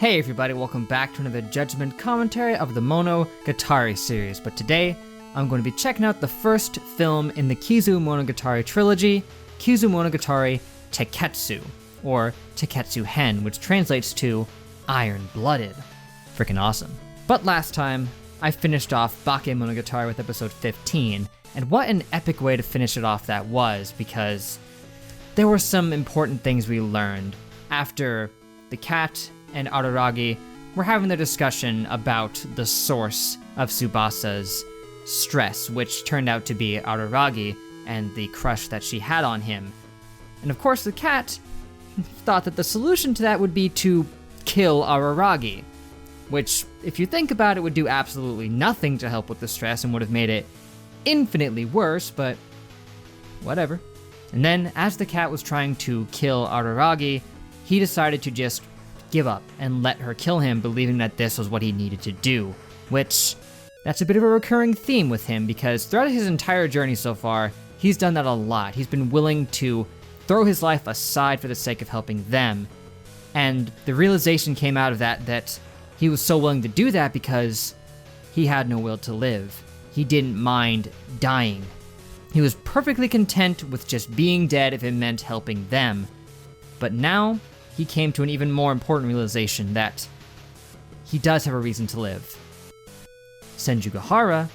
Hey everybody, welcome back to another Judgment commentary of the Monogatari series, but today I'm going to be checking out the first film in the Kizumonogatari trilogy, Kizumonogatari Tekketsu, or Tekketsu Hen, which translates to Iron-Blooded. Freaking awesome. But last time, I finished off Bakemonogatari with episode 15, and what an epic way to finish it off that was, because there were some important things we learned after the cat and Araragi were having their discussion about the source of Tsubasa's stress, which turned out to be Araragi and the crush that she had on him. And of course the cat thought that the solution to that would be to kill Araragi, which, if you think about it, would do absolutely nothing to help with the stress and would have made it infinitely worse, but whatever. And then, as the cat was trying to kill Araragi, he decided to just give up and let her kill him, believing that this was what he needed to do, which, that's a bit of a recurring theme with him, because throughout his entire journey so far, he's done that a lot. He's been willing to throw his life aside for the sake of helping them, and the realization came out of that he was so willing to do that because he had no will to live. He didn't mind dying. He was perfectly content with just being dead if it meant helping them. But now, he came to an even more important realization that he does have a reason to live. Senjugahara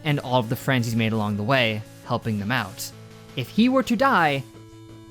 and all of the friends he's made along the way, helping them out. If he were to die,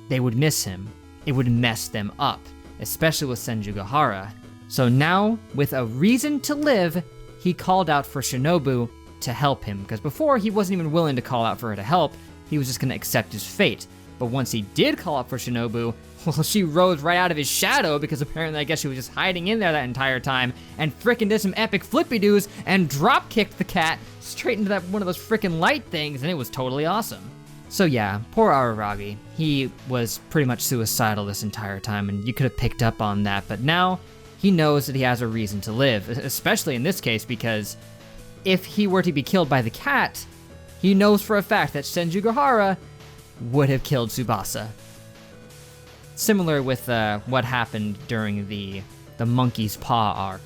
they would miss him. It would mess them up, especially with Senjugahara. So now, with a reason to live, he called out for Shinobu to help him, because before he wasn't even willing to call out for her to help, he was just going to accept his fate. But once he did call out for Shinobu, well, she rose right out of his shadow, because apparently I guess she was just hiding in there that entire time, and frickin' did some epic flippy-doos and drop-kicked the cat straight into that one of those frickin' light things, and it was totally awesome. So yeah, poor Araragi. He was pretty much suicidal this entire time, and you could have picked up on that, but now he knows that he has a reason to live, especially in this case, because if he were to be killed by the cat, he knows for a fact that Senjugahara would have killed Tsubasa. Similar with what happened during the monkey's paw arc,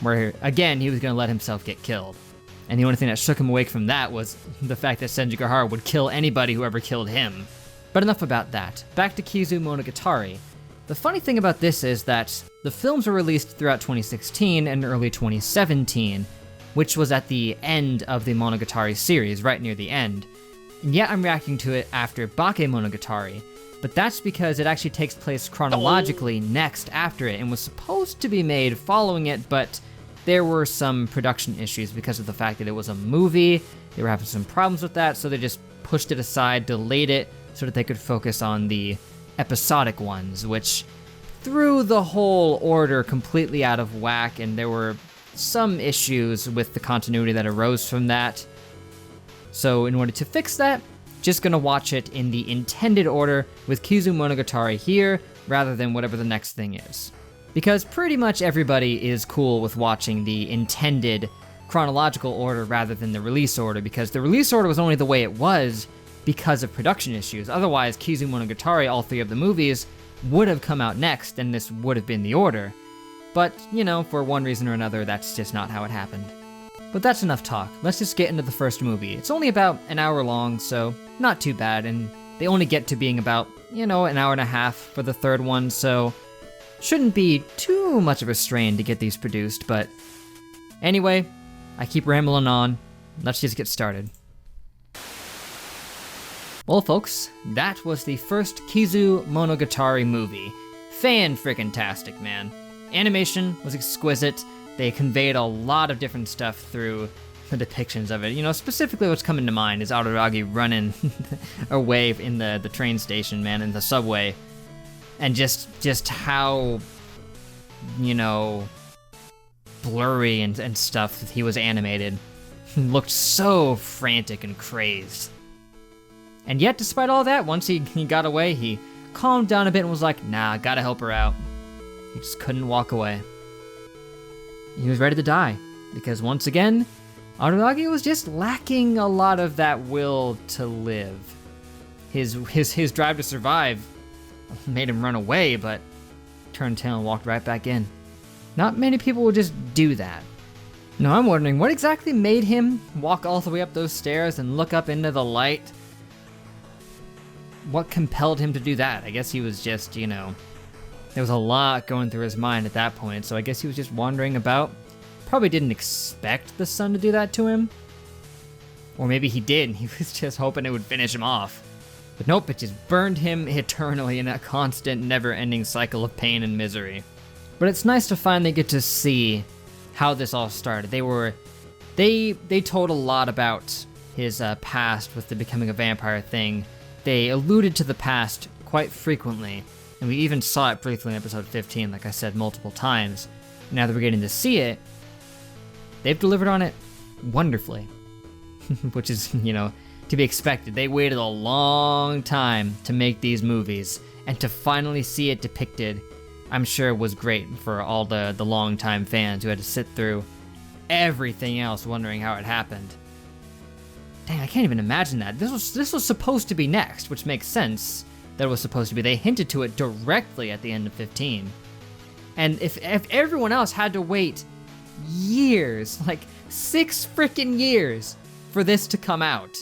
where again he was going to let himself get killed. And the only thing that shook him awake from that was the fact that Senjugahara would kill anybody who ever killed him. But enough about that. Back to Kizumonogatari. The funny thing about this is that the films were released throughout 2016 and early 2017, which was at the end of the Monogatari series, right near the end. And yet I'm reacting to it after Bakemonogatari, but that's because it actually takes place chronologically next after it and was supposed to be made following it, but there were some production issues because of the fact that it was a movie. They were having some problems with that, so they just pushed it aside, delayed it, so that they could focus on the episodic ones, which threw the whole order completely out of whack, and there were some issues with the continuity that arose from that. So in order to fix that, just gonna watch it in the intended order with Kizumonogatari here, rather than whatever the next thing is. Because pretty much everybody is cool with watching the intended chronological order rather than the release order, because the release order was only the way it was because of production issues. Otherwise, Kizumonogatari, all three of the movies, would have come out next, and this would have been the order. But, you know, for one reason or another, that's just not how it happened. But that's enough talk. Let's just get into the first movie. It's only about an hour long, so not too bad, and they only get to being about, you know, an hour and a half for the third one, so shouldn't be too much of a strain to get these produced, but anyway, I keep rambling on. Let's just get started. Well, folks, that was the first Kizumonogatari movie. Fan-frickin-tastic, man. Animation was exquisite. They conveyed a lot of different stuff through the depictions of it. You know, specifically what's coming to mind is Araragi running away in the train station, man, in the subway. And just how, you know, blurry and stuff he was animated. Looked so frantic and crazed. And yet, despite all that, once he got away, he calmed down a bit and was like, nah, gotta help her out. He just couldn't walk away. He was ready to die, because once again, Araragi was just lacking a lot of that will to live. His drive to survive made him run away, but turned tail and walked right back in. Not many people will just do that. Now I'm wondering, what exactly made him walk all the way up those stairs and look up into the light? What compelled him to do that? I guess he was just, you know, there was a lot going through his mind at that point, so I guess he was just wandering about. Probably didn't expect the sun to do that to him. Or maybe he did, and he was just hoping it would finish him off. But nope, it just burned him eternally in a constant, never-ending cycle of pain and misery. But it's nice to finally get to see how this all started. They told a lot about his past with the becoming a vampire thing. They alluded to the past quite frequently, and we even saw it briefly in episode 15, like I said multiple times. Now that we're getting to see it, they've delivered on it wonderfully. Which is, you know, to be expected. They waited a long time to make these movies, and to finally see it depicted, I'm sure was great for all the long-time fans who had to sit through everything else wondering how it happened. Dang, I can't even imagine that. This was supposed to be next, which makes sense that it was supposed to be. They hinted to it directly at the end of 15. And if everyone else had to wait years, like 6 freaking years, for this to come out.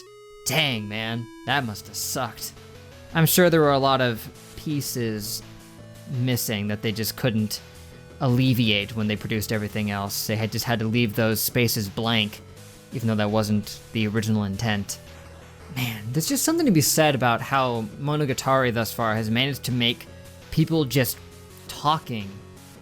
Dang, man, that must have sucked. I'm sure there were a lot of pieces missing that they just couldn't alleviate when they produced everything else. They had just had to leave those spaces blank, even though that wasn't the original intent. Man, there's just something to be said about how Monogatari thus far has managed to make people just talking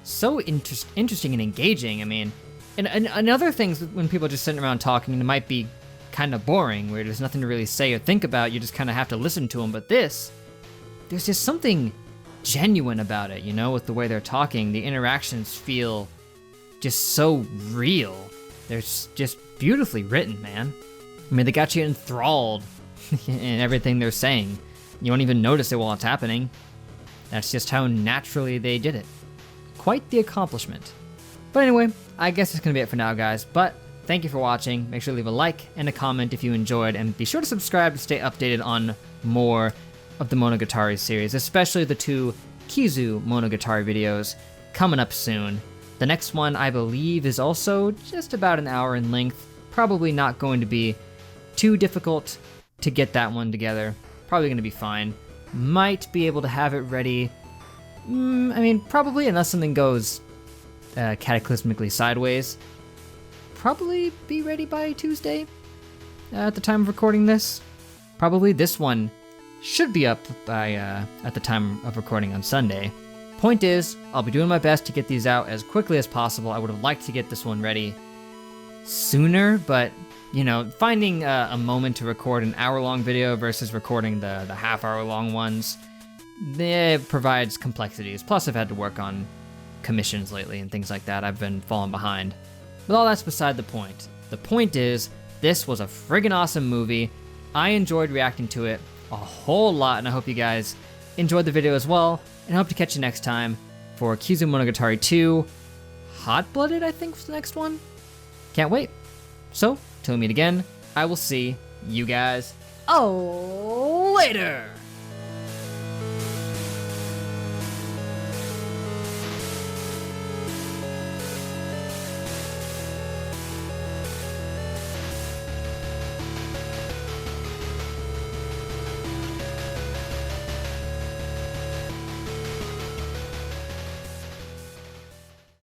so interesting and engaging. I mean, and other things, when people are just sitting around talking, it might be kind of boring, where there's nothing to really say or think about, you just kind of have to listen to them. But there's just something genuine about it, you know, with the way they're talking. The interactions feel just so real. They're just beautifully written, man. I mean, they got you enthralled in everything they're saying. You won't even notice it while it's happening. That's just how naturally they did it. Quite the accomplishment. But anyway, I guess that's gonna be it for now, guys. But thank you for watching. Make sure to leave a like and a comment if you enjoyed, and be sure to subscribe to stay updated on more of the Monogatari series, especially the 2 Kizumonogatari videos coming up soon. The next one, I believe, is also just about an hour in length. Probably not going to be too difficult to get that one together. Probably going to be fine. Might be able to have it ready, I mean, probably, unless something goes cataclysmically sideways. Probably be ready by Tuesday at the time of recording this. Probably this one should be up by at the time of recording on Sunday. Point is, I'll be doing my best to get these out as quickly as possible. I would have liked to get this one ready sooner, but you know, finding a moment to record an hour-long video versus recording the half-hour-long ones, it provides complexities. Plus, I've had to work on commissions lately and things like that. I've been falling behind. But all that's beside the point. The point is, this was a friggin' awesome movie. I enjoyed reacting to it a whole lot, and I hope you guys enjoyed the video as well. And I hope to catch you next time for Kizumonogatari 2. Hot-Blooded, I think, was the next one. Can't wait. So, till we meet again, I will see you guys later.